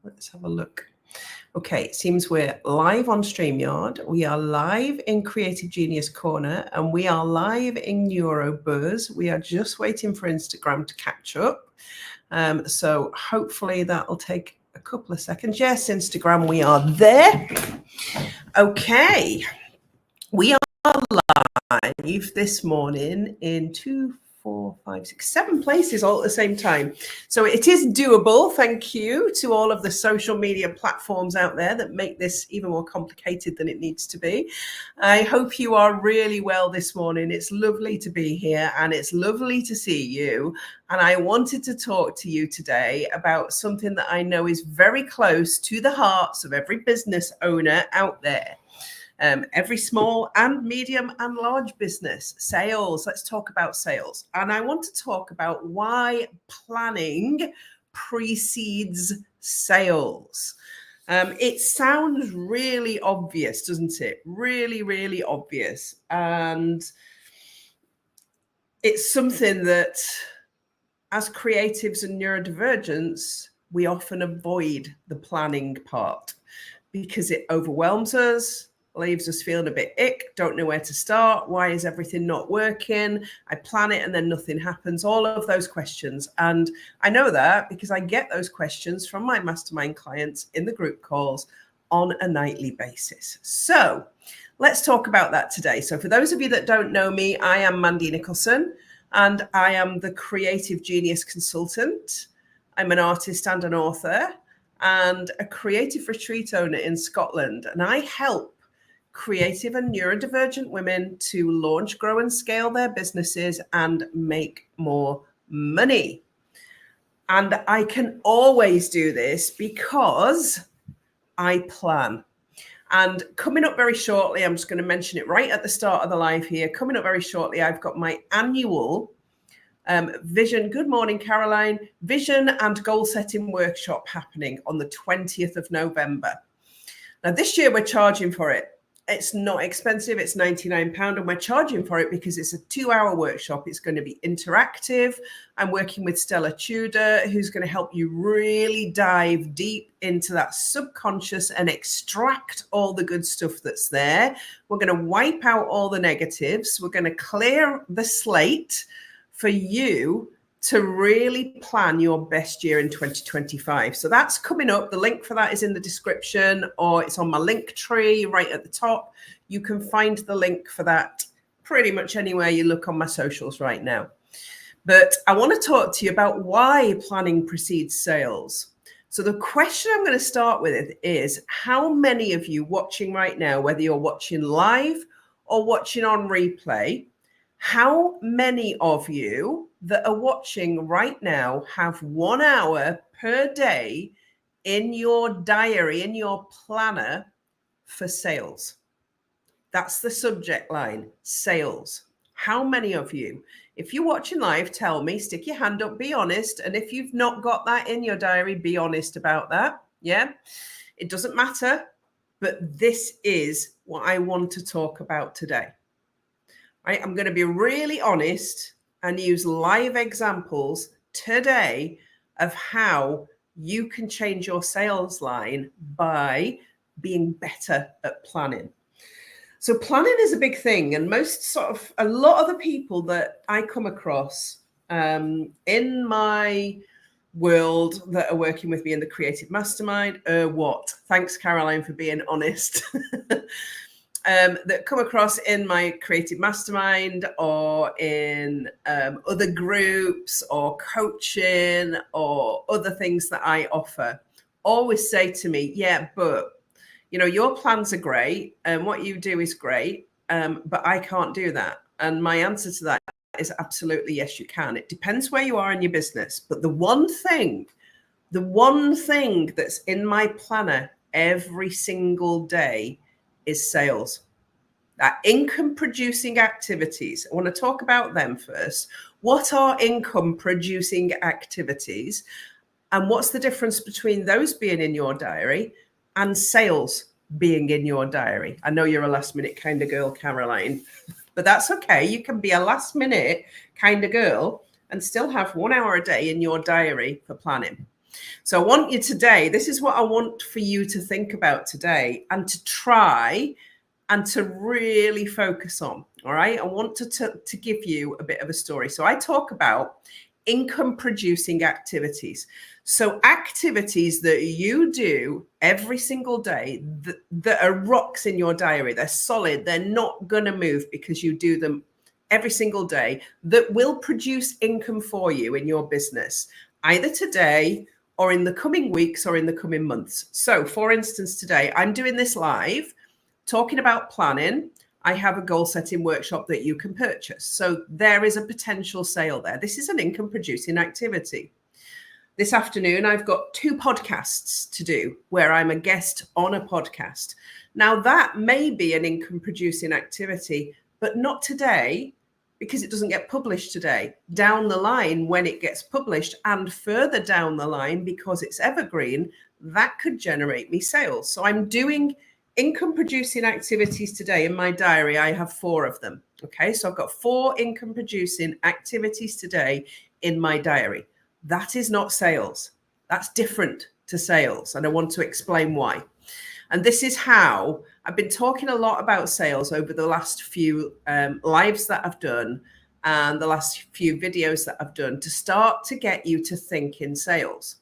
Let's have a look. Okay, it seems we're live on StreamYard. We are live in Creative Genius Corner, and we are live in NeuroBuzz. We are just waiting for Instagram to catch up. So hopefully that'll take a couple of seconds. Yes, Instagram, we are there. Okay, we are live this morning in 2, 4, 5, 6, 7 places all at the same time. So it is doable. Thank you to all of the social media platforms out there that make this even more complicated than it needs to be. I hope you are really well this morning. It's lovely to be here and it's lovely to see you. And I wanted to talk to you today about something that I know is very close to the hearts of every business owner out there. Every small and medium and large business, sales. Let's talk about sales. And I want to talk about why planning precedes sales. It sounds really obvious, doesn't it? Really, really obvious. And it's something that as creatives and neurodivergents, we often avoid the planning part because it overwhelms us, leaves us feeling a bit ick, don't know where to start. Why is everything not working? I plan it and then nothing happens. All of those questions. And I know that because I get those questions from my mastermind clients in the group calls on a nightly basis. So let's talk about that today. So for those of you that don't know me, I am Mandy Nicholson and I am the Creative Genius Consultant. I'm an artist and an author and a creative retreat owner in Scotland. And I help creative and neurodivergent women to launch, grow, and scale their businesses and make more money. And I can always do this because I plan. And coming up very shortly, I'm just going to mention it right at the start of the live here. Coming up very shortly, I've got my annual vision. Good morning, Caroline. Vision and goal setting workshop happening on the 20th of November. Now, this year we're charging for it. It's not expensive. It's £99 and we're charging for it because it's a 2-hour workshop. It's going to be interactive. I'm working with Stella Tudor, who's going to help you really dive deep into that subconscious and extract all the good stuff that's there. We're going to wipe out all the negatives. We're going to clear the slate for you to really plan your best year in 2025. So that's coming up. The link for that is in the description or it's on my link tree right at the top. You can find the link for that pretty much anywhere you look on my socials right now. But I want to talk to you about why planning precedes sales. So the question I'm going to start with is how many of you watching right now, whether you're watching live or watching on replay, how many of you that are watching right now have 1 hour per day in your diary, in your planner for sales? That's the subject line, sales. How many of you? If you're watching live, tell me, stick your hand up, be honest. And if you've not got that in your diary, be honest about that. Yeah, it doesn't matter. But this is what I want to talk about today. Right? I'm going to be really honest and use live examples today of how you can change your sales line by being better at planning. So planning is a big thing. And a lot of the people that I come across in my world that are working with me in the Creative Mastermind Thanks, Caroline, for being honest. That come across in my Creative Mastermind or in other groups or coaching or other things that I offer always say to me, yeah, but your plans are great and what you do is great, but I can't do that. And my answer to that is absolutely yes, you can. It depends where you are in your business. But the one thing that's in my planner every single day is sales. That income producing activities. I want to talk about them first. What are income producing activities? And what's the difference between those being in your diary and sales being in your diary? I know you're a last minute kind of girl, Caroline, but that's okay. You can be a last minute kind of girl and still have 1 hour a day in your diary for planning. So I want you today, this is what I want for you to think about today and to try and to really focus on. All right. I want to give you a bit of a story. So I talk about income producing activities. So activities that you do every single day that are rocks in your diary. They're solid. They're not going to move because you do them every single day, that will produce income for you in your business, either today or in the coming weeks or in the coming months. So for instance, today I'm doing this live talking about planning. I have a goal setting workshop that you can purchase. So there is a potential sale there. This is an income producing activity. This afternoon, I've got 2 podcasts to do where I'm a guest on a podcast. Now that may be an income producing activity, but not today, because it doesn't get published today. Down the line, when it gets published, and further down the line, because it's evergreen, that could generate me sales. So I'm doing income producing activities today in my diary. I have 4 of them. Okay, so I've got 4 income producing activities today in my diary. That is not sales. That's different to sales. And I want to explain why. And this is how I've been talking a lot about sales over the last few lives that I've done and the last few videos that I've done to start to get you to think in sales.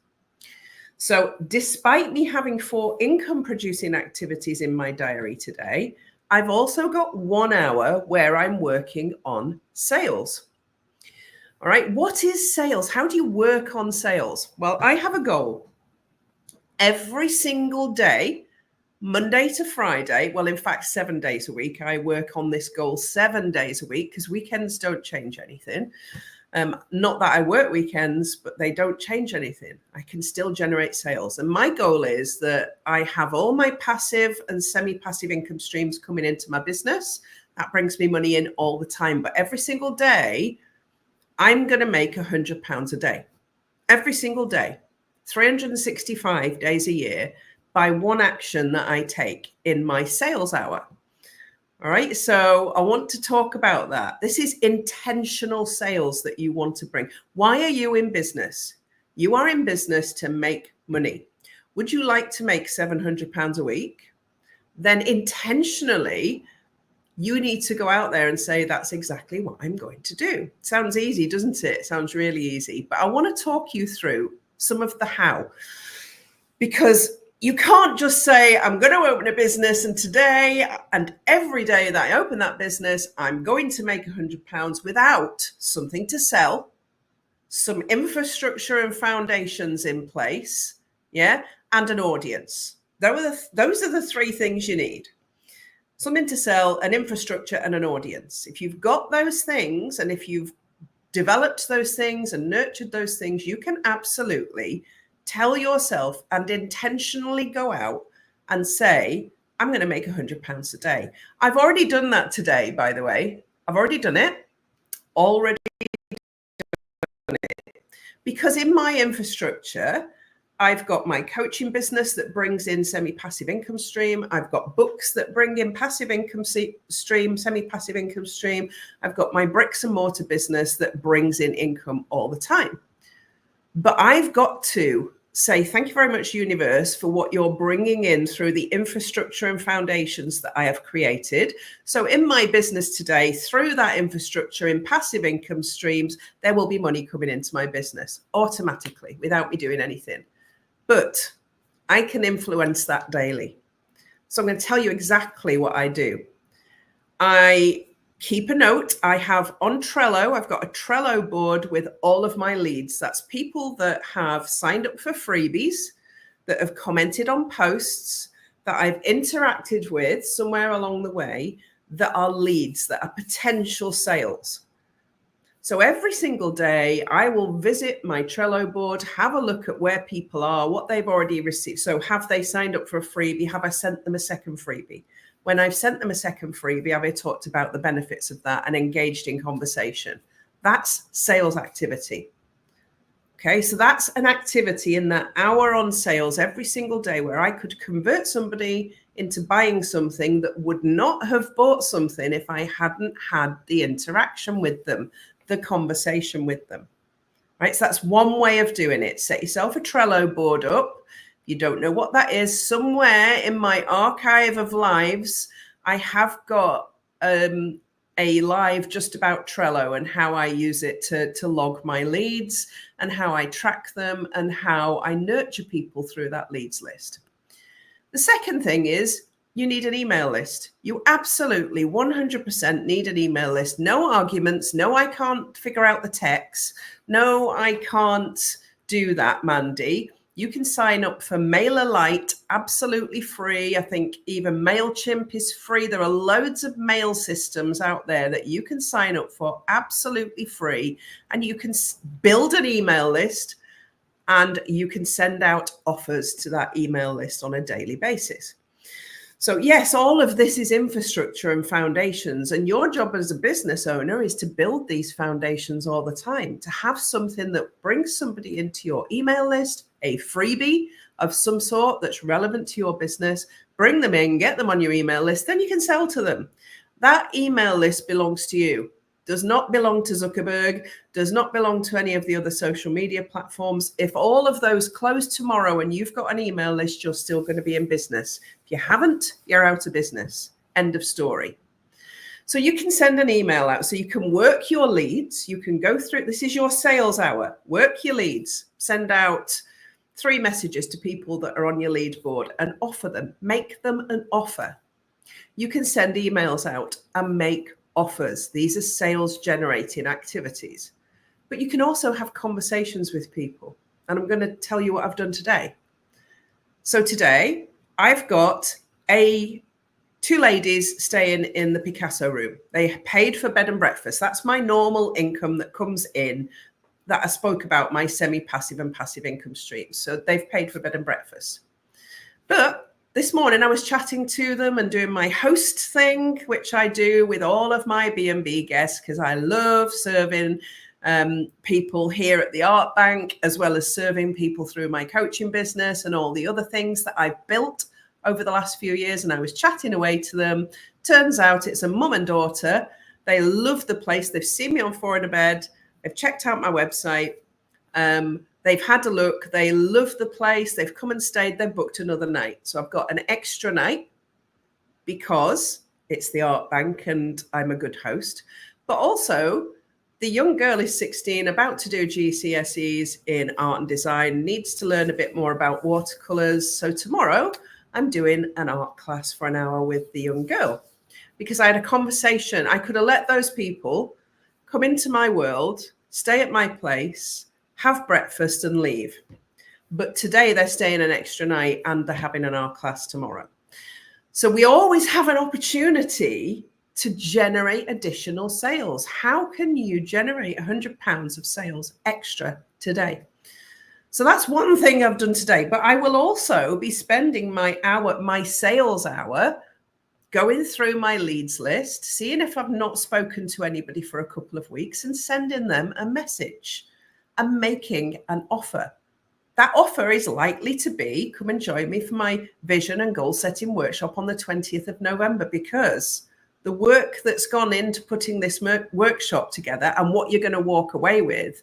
So despite me having 4 income producing activities in my diary today, I've also got 1 hour where I'm working on sales. All right, what is sales? How do you work on sales? Well, I have a goal every single day, Monday to Friday. Well, in fact, 7 days a week. I work on this goal 7 days a week because weekends don't change anything. Not that I work weekends, but they don't change anything. I can still generate sales. And my goal is that I have all my passive and semi-passive income streams coming into my business. That brings me money in all the time. But every single day, I'm going to make £100 a day. Every single day, 365 days a year, by one action that I take in my sales hour. All right. So I want to talk about that. This is intentional sales that you want to bring. Why are you in business? You are in business to make money. Would you like to make £700 a week? Then intentionally, you need to go out there and say, that's exactly what I'm going to do. Sounds easy, doesn't it? Sounds really easy. But I want to talk you through some of the how, because you can't just say, I'm going to open a business and today and every day that I open that business, I'm going to make £100 without something to sell, some infrastructure and foundations in place, yeah, and an audience. Those are the 3 things you need. Something to sell, an infrastructure, and an audience. If you've got those things, and if you've developed those things and nurtured those things, you can absolutely tell yourself and intentionally go out and say, I'm going to make £100 a day. I've already done that today, by the way. I've already done it. Because in my infrastructure, I've got my coaching business that brings in semi-passive income stream. I've got books that bring in passive income stream, semi-passive income stream. I've got my bricks and mortar business that brings in income all the time. But I've got to say, thank you very much, universe, for what you're bringing in through the infrastructure and foundations that I have created. So in my business today, through that infrastructure in passive income streams, there will be money coming into my business automatically without me doing anything. But I can influence that daily. So I'm going to tell you exactly what I do. I keep a note. I have on Trello, I've got a Trello board with all of my leads. That's people that have signed up for freebies, that have commented on posts, that I've interacted with somewhere along the way, that are leads, that are potential sales. So every single day, I will visit my Trello board, have a look at where people are, what they've already received. So have they signed up for a freebie? Have I sent them a second freebie? When I've sent them a second freebie, have I talked about the benefits of that and engaged in conversation? That's sales activity. Okay, so that's an activity in that hour on sales every single day where I could convert somebody into buying something that would not have bought something if I hadn't had the interaction with them, the conversation with them. right? So that's one way of doing it. Set yourself a Trello board up. If you don't know what that is, somewhere in my archive of lives, I have got a live just about Trello and how I use it to log my leads and how I track them and how I nurture people through that leads list. The second thing is you need an email list. You absolutely 100% need an email list. No arguments. No, I can't figure out the text. No, I can't do that, Mandy. You can sign up for MailerLite absolutely free. I think even MailChimp is free. There are loads of mail systems out there that you can sign up for absolutely free. And you can build an email list and you can send out offers to that email list on a daily basis. So yes, all of this is infrastructure and foundations. And your job as a business owner is to build these foundations all the time, to have something that brings somebody into your email list, a freebie of some sort that's relevant to your business, bring them in, get them on your email list, then you can sell to them. That email list belongs to you. Does not belong to Zuckerberg, does not belong to any of the other social media platforms. If all of those close tomorrow and you've got an email list, you're still going to be in business. If you haven't, you're out of business. End of story. So you can send an email out. So you can work your leads. You can go through, this is your sales hour. Work your leads. Send out 3 messages to people that are on your lead board and offer them. Make them an offer. You can send emails out and make offers. These are sales generating activities. But you can also have conversations with people. And I'm going to tell you what I've done today. So today I've got 2 ladies staying in the Picasso room. They paid for bed and breakfast. That's my normal income that comes in that I spoke about, my semi-passive and passive income streams. So they've paid for bed and breakfast. But this morning I was chatting to them and doing my host thing, which I do with all of my B&B guests because I love serving people here at the Art Bank, as well as serving people through my coaching business and all the other things that I've built over the last few years. And I was chatting away to them. Turns out it's a mum and daughter. They love the place. They've seen me on 4 in a Bed. They've checked out my website. They've had a look. They love the place. They've come and stayed. They've booked another night. So I've got an extra night because it's the Art Bank and I'm a good host. But also, the young girl is 16, about to do GCSEs in art and design, needs to learn a bit more about watercolors. So tomorrow, I'm doing an art class for an hour with the young girl because I had a conversation. I could have let those people come into my world, stay at my place, have breakfast and leave. But today they're staying an extra night and they're having an art class tomorrow. So we always have an opportunity to generate additional sales. How can you generate £100 of sales extra today? So that's one thing I've done today, but I will also be spending my sales hour going through my leads list, seeing if I've not spoken to anybody for a couple of weeks and sending them a message and making an offer. That offer is likely to be, come and join me for my vision and goal setting workshop on the 20th of November, because the work that's gone into putting this workshop together and what you're going to walk away with,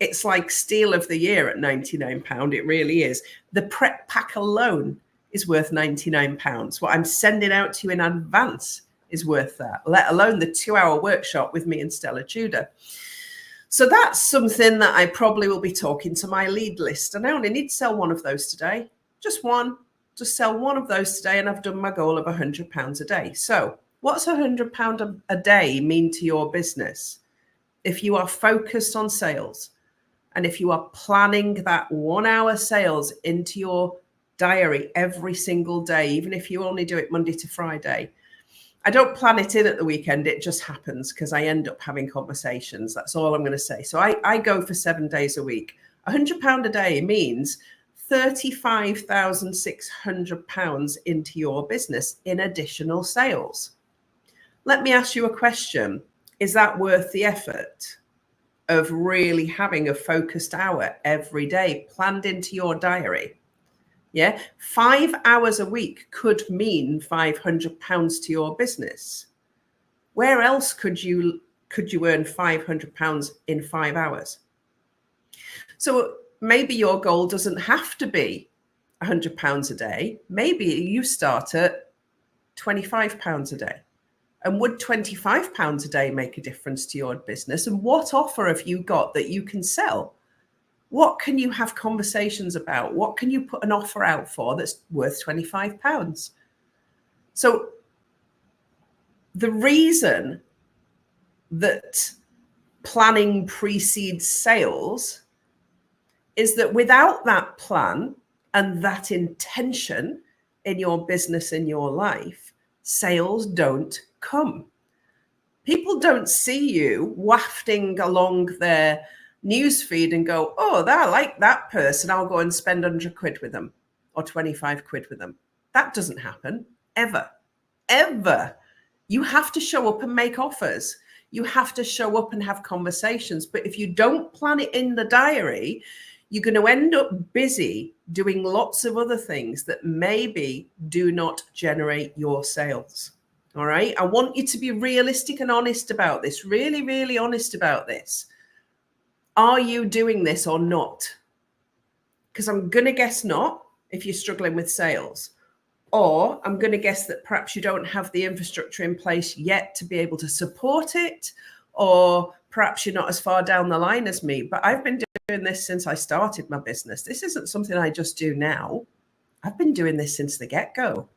it's like steal of the year at £99. It really is. The prep pack alone is worth £99. What I'm sending out to you in advance is worth that, let alone the 2-hour workshop with me and Stella Tudor. So that's something that I probably will be talking to my lead list. And I only need to sell one of those today. Just one. Just sell one of those today and I've done my goal of £100 a day. So what's £100 a day mean to your business? If you are focused on sales and if you are planning that 1-hour sales into your diary every single day, even if you only do it Monday to Friday, I don't plan it in at the weekend. It just happens because I end up having conversations. That's all I'm going to say. So I go for 7 days a week. £100 a day means £35,600 into your business in additional sales. Let me ask you a question. Is that worth the effort of really having a focused hour every day planned into your diary? Yeah, 5 hours a week could mean £500 to your business. Where else could you earn £500 in 5 hours? So maybe your goal doesn't have to be £100 a day. Maybe you start at £25 a day. And would £25 a day make a difference to your business? And what offer have you got that you can sell? What can you have conversations about? What can you put an offer out for that's worth £25? So the reason that planning precedes sales is that without that plan and that intention in your business, in your life, sales don't come. People don't see you wafting along their newsfeed and go, oh, I like that person, I'll go and spend 100 quid with them or 25 quid with them. That doesn't happen ever, ever. You have to show up and make offers. You have to show up and have conversations. But if you don't plan it in the diary, you're going to end up busy doing lots of other things that maybe do not generate your sales. All right. I want you to be realistic and honest about this. Really, really honest about this. Are you doing this or not? Because I'm going to guess not if you're struggling with sales. Or I'm going to guess that perhaps you don't have the infrastructure in place yet to be able to support it. Or perhaps you're not as far down the line as me. But I've been doing this since I started my business. This isn't something I just do now. I've been doing this since the get-go.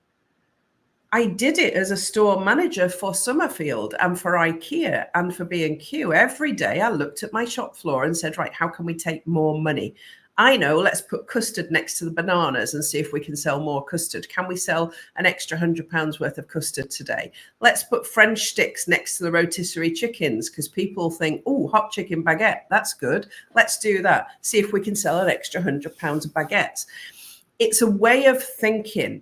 I did it as a store manager for Summerfield and for IKEA and for B&Q. Every day I looked at my shop floor and said, right, how can we take more money? I know, let's put custard next to the bananas and see if we can sell more custard. Can we sell an extra £100 worth of custard today? Let's put French sticks next to the rotisserie chickens because people think, oh, hot chicken baguette, that's good. Let's do that. See if we can sell an extra £100 of baguettes. It's a way of thinking.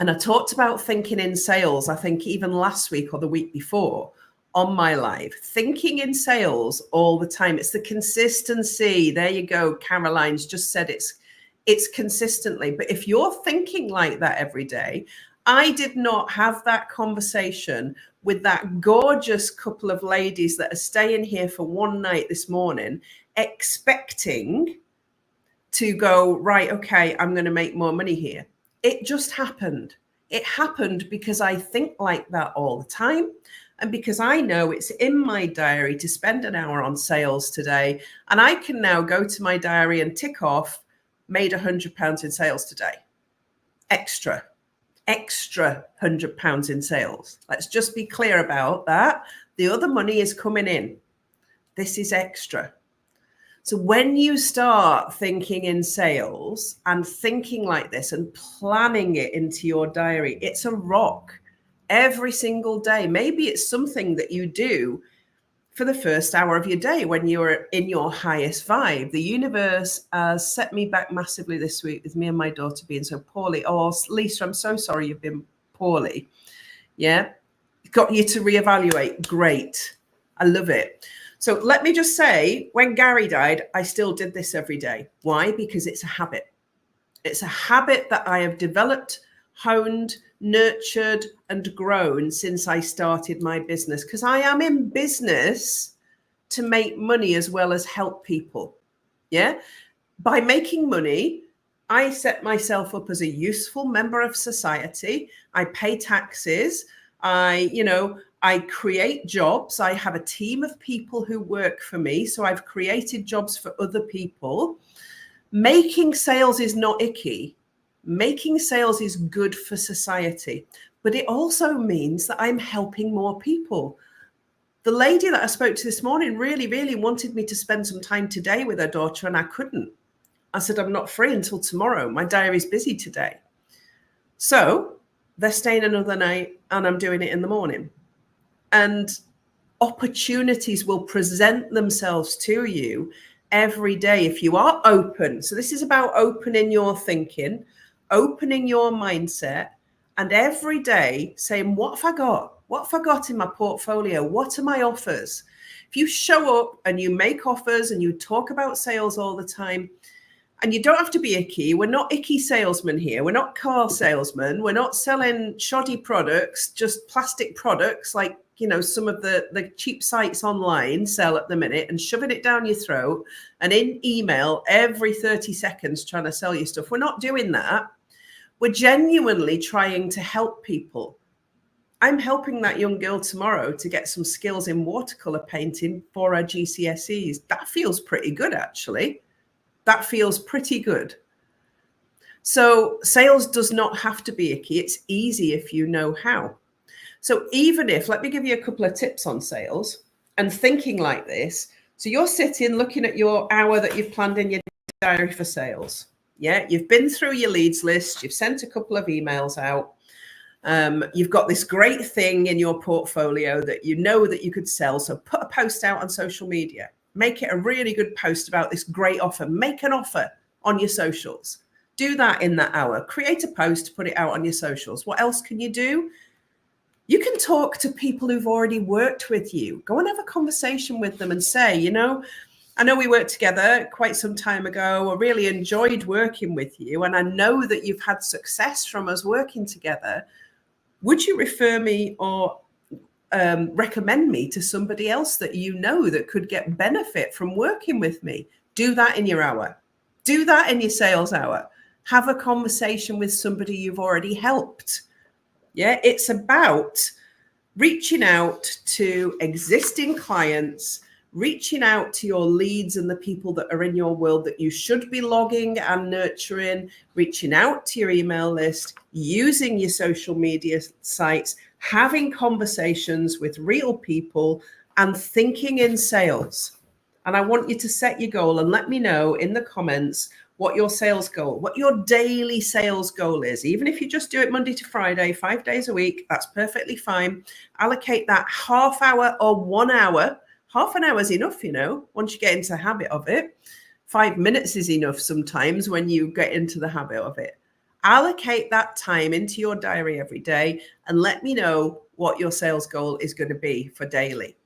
And I talked about thinking in sales, I think even last week or the week before on my live, thinking in sales all the time. It's the consistency. There you go. Caroline's just said it's consistently. But if you're thinking like that every day, I did not have that conversation with that gorgeous couple of ladies that are staying here for one night this morning, expecting to go, right, okay, I'm going to make more money here. It just happened. It happened because I think like that all the time. And because I know it's in my diary to spend an hour on sales today. And I can now go to my diary and tick off, made £100 in sales today. Extra £100 in sales. Let's just be clear about that. The other money is coming in. This is extra. So when you start thinking in sales and thinking like this and planning it into your diary, it's a rock every single day. Maybe it's something that you do for the first hour of your day when you're in your highest vibe. The universe has set me back massively this week with me and my daughter being so poorly. Oh, Lisa, I'm so sorry you've been poorly. Yeah. Got you to reevaluate. Great. I love it. So let me just say, when Gary died, I still did this every day. Why? Because it's a habit. It's a habit that I have developed, honed, nurtured, and grown since I started my business. Because I am in business to make money as well as help people. Yeah. By making money, I set myself up as a useful member of society. I pay taxes. I create jobs. I have a team of people who work for me. So I've created jobs for other people. Making sales is not icky. Making sales is good for society. But it also means that I'm helping more people. The lady that I spoke to this morning really, really wanted me to spend some time today with her daughter, and I couldn't. I said, I'm not free until tomorrow. My diary's busy today. So they're staying another night, and I'm doing it in the morning. And opportunities will present themselves to you every day if you are open. So this is about opening your thinking, opening your mindset, and every day saying, what have I got? What have I got in my portfolio? What are my offers? If you show up and you make offers and you talk about sales all the time, and you don't have to be icky. We're not icky salesmen here. We're not car salesmen. We're not selling shoddy products, just plastic products like some of the cheap sites online sell at the minute and shoving it down your throat and in email every 30 seconds trying to sell you stuff. We're not doing that. We're genuinely trying to help people. I'm helping that young girl tomorrow to get some skills in watercolor painting for her GCSEs. That feels pretty good, actually. That feels pretty good. So sales does not have to be a key. It's easy if you know how. So even if, let me give you a couple of tips on sales and thinking like this. So you're sitting looking at your hour that you've planned in your diary for sales. Yeah, you've been through your leads list. You've sent a couple of emails out. You've got this great thing in your portfolio that you know that you could sell. So put a post out on social media. Make it a really good post about this great offer. Make an offer on your socials. Do that in that hour. Create a post, put it out on your socials. What else can you do? You can talk to people who've already worked with you. Go and have a conversation with them and say, I know we worked together quite some time ago. I really enjoyed working with you. And I know that you've had success from us working together. Would you refer me or recommend me to somebody else that you know that could get benefit from working with me? Do that in your hour. Do that in your sales hour. Have a conversation with somebody you've already helped. Yeah, it's about reaching out to existing clients, reaching out to your leads and the people that are in your world that you should be logging and nurturing, reaching out to your email list, using your social media sites, having conversations with real people, and thinking in sales. And I want you to set your goal and let me know in the comments what your sales goal, what your daily sales goal is. Even if you just do it Monday to Friday, 5 days a week, that's perfectly fine. Allocate that half hour or 1 hour. Half an hour is enough, once you get into the habit of it. 5 minutes is enough sometimes when you get into the habit of it. Allocate that time into your diary every day and let me know what your sales goal is going to be for daily.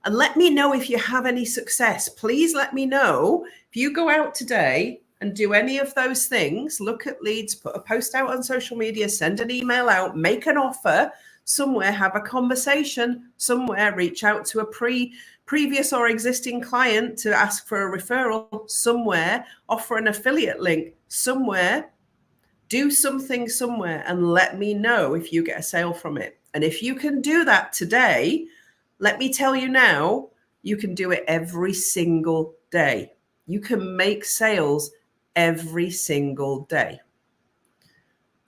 And let me know if you have any success. Please let me know if you go out today and do any of those things, look at leads, put a post out on social media, send an email out, make an offer somewhere, have a conversation somewhere, reach out to a previous or existing client to ask for a referral somewhere, offer an affiliate link somewhere, do something somewhere and let me know if you get a sale from it. And if you can do that today, let me tell you now, you can do it every single day. You can make sales every single day.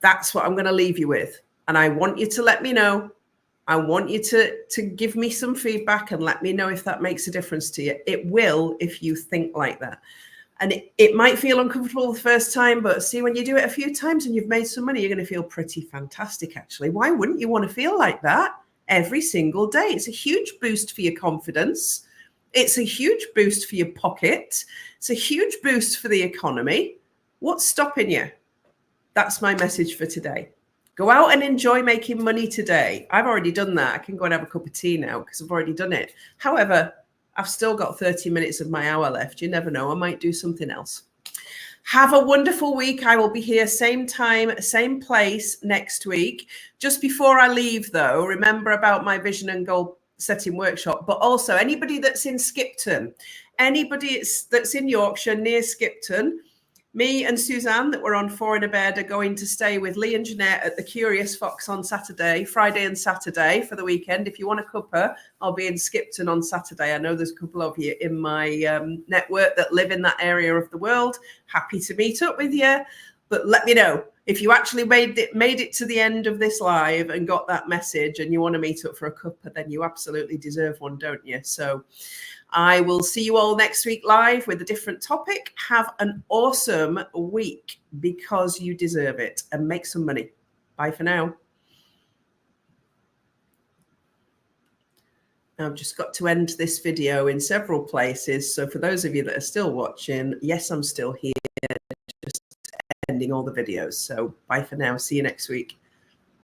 That's what I'm going to leave you with. And I want you to let me know. I want you to give me some feedback and let me know if that makes a difference to you. It will if you think like that. And it might feel uncomfortable the first time, but see, when you do it a few times and you've made some money, you're going to feel pretty fantastic, actually. Why wouldn't you want to feel like that every single day? It's a huge boost for your confidence. It's a huge boost for your pocket. It's a huge boost for the economy. What's stopping you? That's my message for today. Go out and enjoy making money today. I've already done that. I can go and have a cup of tea now because I've already done it. However, I've still got 30 minutes of my hour left. You never know. I might do something else. Have a wonderful week. I will be here same time, same place next week. Just before I leave, though, remember about my vision and goal setting workshop, but also anybody that's in Skipton, anybody that's in Yorkshire near Skipton, me and Suzanne that were on Four in a Bed are going to stay with Lee and Jeanette at the Curious Fox on Friday and Saturday for the weekend. If you want a cuppa, I'll be in Skipton on Saturday. I know there's a couple of you in my network that live in that area of the world. Happy to meet up with you. But let me know if you actually made it to the end of this live and got that message and you want to meet up for a cuppa, then you absolutely deserve one, don't you? So I will see you all next week live with a different topic. Have an awesome week because you deserve it and make some money. Bye for now. I've just got to end this video in several places. So for those of you that are still watching, yes, I'm still here, just ending all the videos. So bye for now. See you next week.